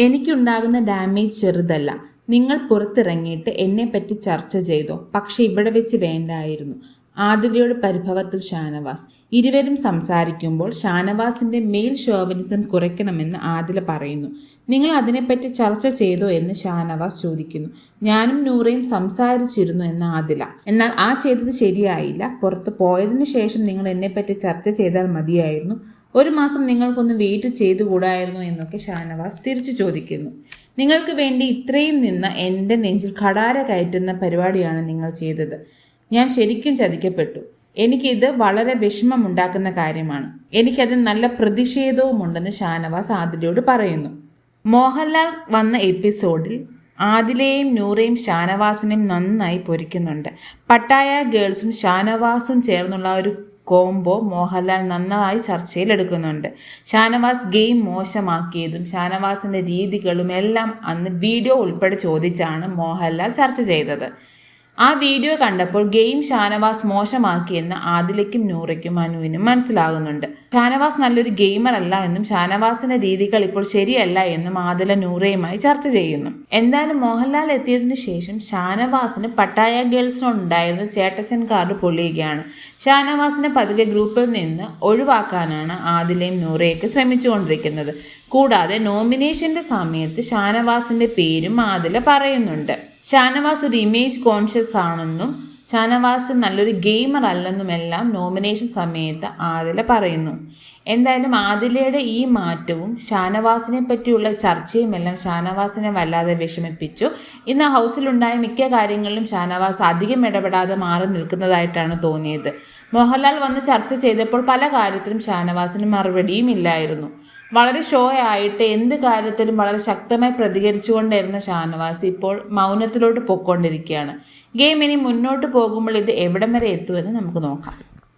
എനിക്കുണ്ടാകുന്ന damage ചെറുതല്ല. നിങ്ങൾ പുറത്തിറങ്ങിയിട്ട് എന്നെപ്പറ്റി ചർച്ച ചെയ്തോ, പക്ഷെ ഇവിടെ വെച്ച് വേണ്ടായിരുന്നു. ആദിലയുടെ പരിഭവത്തിൽ ഷാനവാസ്. ഇരുവരും സംസാരിക്കുമ്പോൾ ഷാനവാസിന്റെ മെയിൽ ഷോവനിസം കുറയ്ക്കണമെന്ന് ആദില പറയുന്നു. നിങ്ങൾ അതിനെപ്പറ്റി ചർച്ച ചെയ്തോ എന്ന് ഷാനവാസ് ചോദിക്കുന്നു. ഞാനും നൂറയും സംസാരിച്ചിരുന്നു എന്ന് ആദില. എന്നാൽ ആ ചെയ്തത് ശരിയായില്ല. പുറത്ത് പോയതിനു ശേഷം നിങ്ങൾ എന്നെപ്പറ്റി ചർച്ച ചെയ്താൽ മതിയായിരുന്നു. ഒരു മാസം നിങ്ങൾക്കൊന്ന് വെയിറ്റ് ചെയ്തുകൂടായിരുന്നു എന്നൊക്കെ ഷാനവാസ് തിരിച്ചു ചോദിക്കുന്നു. നിങ്ങൾക്ക് വേണ്ടി ഇത്രയും നിന്ന എൻ്റെ നെഞ്ചിൽ കടാര കയറ്റുന്ന പരിപാടിയാണ് നിങ്ങൾ ചെയ്തത്. ഞാൻ ശരിക്കും ചതിക്കപ്പെട്ടു. എനിക്കിത് വളരെ വിഷമമുണ്ടാക്കുന്ന കാര്യമാണ്. എനിക്കതിൽ നല്ല പ്രതിഷേധവുമുണ്ടെന്ന് ഷാനവാസ് ആദിലയോട് പറയുന്നു. മോഹൻലാൽ വന്ന എപ്പിസോഡിൽ ആദിലയെയും നൂറയും ഷാനവാസിനെയും നന്നായി പൊരിക്കുന്നുണ്ട്. പട്ടായ ഗേൾസും ഷാനവാസും ചേർന്നുള്ള ഒരു കോംബോ മോഹൻലാൽ നന്നായി ചർച്ചയിലെടുക്കുന്നുണ്ട്. ഷാനവാസ് ഗെയിം മോശമാക്കിയതും ഷാനവാസിൻ്റെ രീതികളും എല്ലാം അന്ന് വീഡിയോ ഉൾപ്പെടെ ചോദിച്ചാണ് മോഹൻലാൽ ചർച്ച ചെയ്തത്. ആ വീഡിയോ കണ്ടപ്പോൾ ഗെയിം ഷാനവാസ് മോശമാക്കിയെന്ന് ആദിലയ്ക്കും നൂറയ്ക്കും അനുവിനും മനസ്സിലാകുന്നുണ്ട്. ഷാനവാസ് നല്ലൊരു ഗെയിമർ അല്ല എന്നും ഷാനവാസിന്റെ രീതികൾ ഇപ്പോൾ ശരിയല്ല എന്നും ആദില നൂറയുമായി ചർച്ച ചെയ്യുന്നു. എന്തായാലും മോഹൻലാൽ എത്തിയതിനു ശേഷം ഷാനവാസിന് പട്ടായ ഗേൾസിനോടുണ്ടായിരുന്ന ചേട്ടച്ചൻ കാർഡ് പൊള്ളിയുകയാണ്. ഷാനവാസിനെ പതുക്കെ ഗ്രൂപ്പിൽ നിന്ന് ഒഴിവാക്കാനാണ് ആദിലയും നൂറയൊക്കെ ശ്രമിച്ചുകൊണ്ടിരിക്കുന്നത്. കൂടാതെ നോമിനേഷന്റെ സമയത്ത് ഷാനവാസിന്റെ പേരും ആദില പറയുന്നുണ്ട്. ഷാനവാസ് ഒരു ഇമേജ് കോൺഷ്യസ് ആണെന്നും ഷാനവാസ് നല്ലൊരു ഗെയിമർ അല്ലെന്നുമെല്ലാം നോമിനേഷൻ സമയത്ത് ആദില പറയുന്നു. എന്തായാലും ആദിലയുടെ ഈ മാറ്റവും ഷാനവാസിനെ പറ്റിയുള്ള ചർച്ചയുമെല്ലാം ഷാനവാസിനെ വല്ലാതെ വിഷമിപ്പിച്ചു. ഇന്ന് ഹൗസിലുണ്ടായ മിക്ക കാര്യങ്ങളിലും ഷാനവാസ് അധികം ഇടപെടാതെ മാറി നിൽക്കുന്നതായിട്ടാണ് തോന്നിയത്. മോഹൻലാൽ വന്ന് ചർച്ച ചെയ്തപ്പോൾ പല കാര്യത്തിലും ഷാനവാസിന് മറുപടിയും ഇല്ലായിരുന്നു. വളരെ ഷോ ആയിട്ട് എന്ത് കാര്യത്തിലും വളരെ ശക്തമായി പ്രതികരിച്ചുകൊണ്ടിരുന്ന ഷാനവാസ് ഇപ്പോൾ മൗനത്തിലോട്ട് പോയിക്കൊണ്ടിരിക്കുകയാണ്. ഗെയിം ഇനി മുന്നോട്ട് പോകുമ്പോൾ ഇത് എവിടം വരെ എത്തുമെന്ന് നമുക്ക് നോക്കാം.